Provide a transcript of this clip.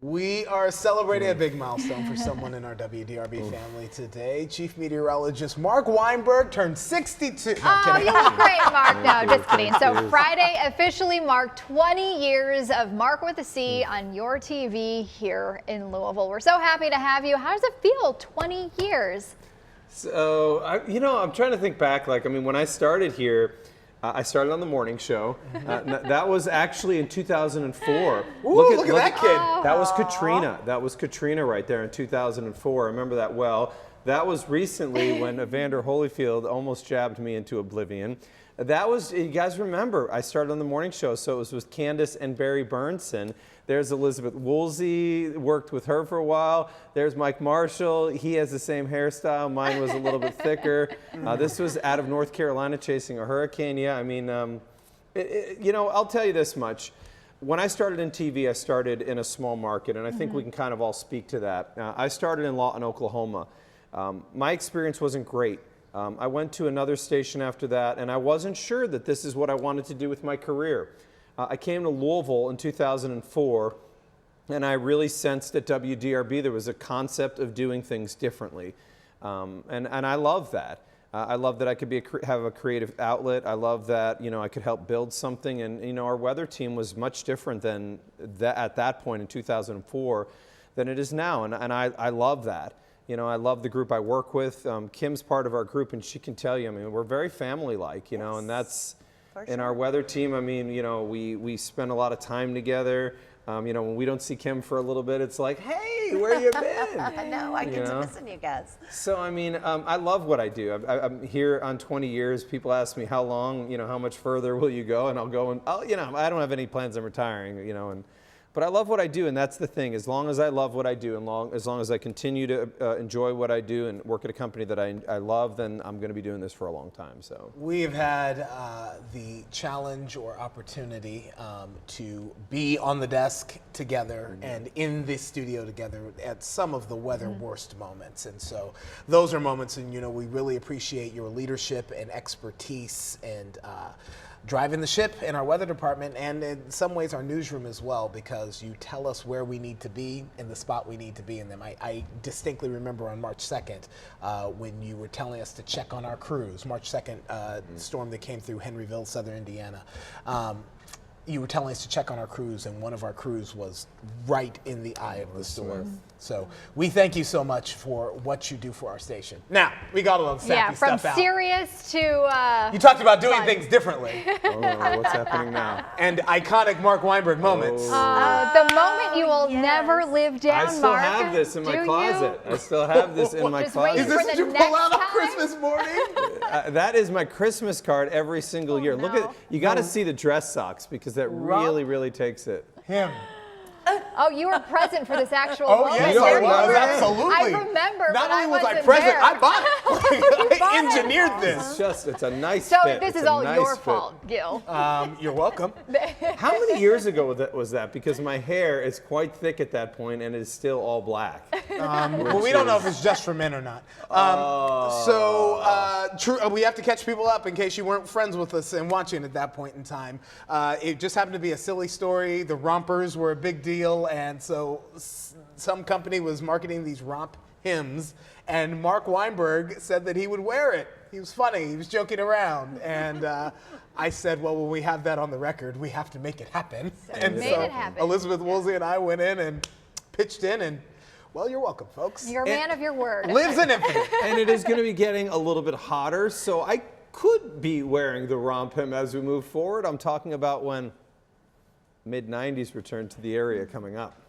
We are celebrating a big milestone for someone in our WDRB family today. Chief Meteorologist Marc Weinberg turned 62. No, oh, you look great, Mark. No, just kidding. So Friday officially marked 20 years of Marc with a C on your TV here in Louisville. We're so happy to have you. How does it feel, 20 years? So, I'm trying to think back. When I started here, I started on the morning show. That was actually in 2004. Ooh, look at that kid. That was Katrina. That was Katrina right there in 2004. I remember that well. That was recently when Evander Holyfield almost jabbed me into oblivion. That was, you guys remember, I started on the morning show, so it was with Candace and Barry Burnson. There's Elizabeth Woolsey, worked with her for a while. There's Mike Marshall, he has the same hairstyle. Mine was a little bit thicker. This was out of North Carolina chasing a hurricane. Yeah, I'll tell you this much. When I started in TV, I started in a small market, and I think we can kind of all speak to that. I started in Lawton, Oklahoma. My experience wasn't great. I went to another station after that, and I wasn't sure that this is what I wanted to do with my career. I came to Louisville in 2004, and I really sensed at WDRB there was a concept of doing things differently. And I love that. I love that I could have a creative outlet. I love that I could help build something. And our weather team was much different than at that point in 2004 than it is now. And I love that. I love the group I work with. Kim's part of our group, and she can tell you, we're very family-like, yes. And that's, in our weather team, we spend a lot of time together. When we don't see Kim for a little bit, it's like, hey, where you been? I know, I get to missing you guys. So, I love what I do. I'm here on 20 years. People ask me how long, how much further will you go? And I'll go and, I don't have any plans on retiring, but I love what I do, and that's the thing. As long as I love what I do, and as long as I continue to enjoy what I do and work at a company that I love, then I'm going to be doing this for a long time. So we've had the challenge or opportunity to be on the desk together and in the studio together at some of the weather worst moments, and so those are moments, and we really appreciate your leadership and expertise and driving the ship in our weather department, and in some ways our newsroom as well, because you tell us where we need to be in the spot we need to be in them. I distinctly remember on March 2nd when you were telling us to check on our crews, March 2nd storm that came through Henryville, southern Indiana. You were telling us to check on our crews, and one of our crews was right in the eye of the storm. So we thank you so much for what you do for our station. Now, we got a little sappy stuff out. Yeah, from serious to you talked about doing things differently. Oh, what's happening now? And iconic Marc Weinberg moments. The moment you will never live down, Marc. I still have this in my closet. I still have this in my closet. Is this what you pull out on Christmas morning? That is my Christmas card every single year. Look at, you got to see the dress socks, because that really, really takes it. Him. Oh, you were present for this actual moment. Yes, I was, absolutely. I remember. Not only was I present, I bought it. I engineered this. It's a nice fit. So this is all your fault, Gil. You're welcome. How many years ago was that? Because my hair is quite thick at that point and is still all black. Well, we don't know if it's just for men or not. We have to catch people up in case you weren't friends with us and watching at that point in time. It just happened to be a silly story. The rompers were a big deal, and so some company was marketing these romp hymns, and Marc Weinberg said that he would wear it. He was funny. He was joking around, and I said, well, when we have that on the record, we have to make it happen. And so it happen. Elizabeth Woolsey and I went in and pitched in, and well, you're welcome, folks. You're a man of your word. Lives in infinite. And it is going to be getting a little bit hotter, so I could be wearing the romp hymn as we move forward. I'm talking about when mid-90s return to the area coming up.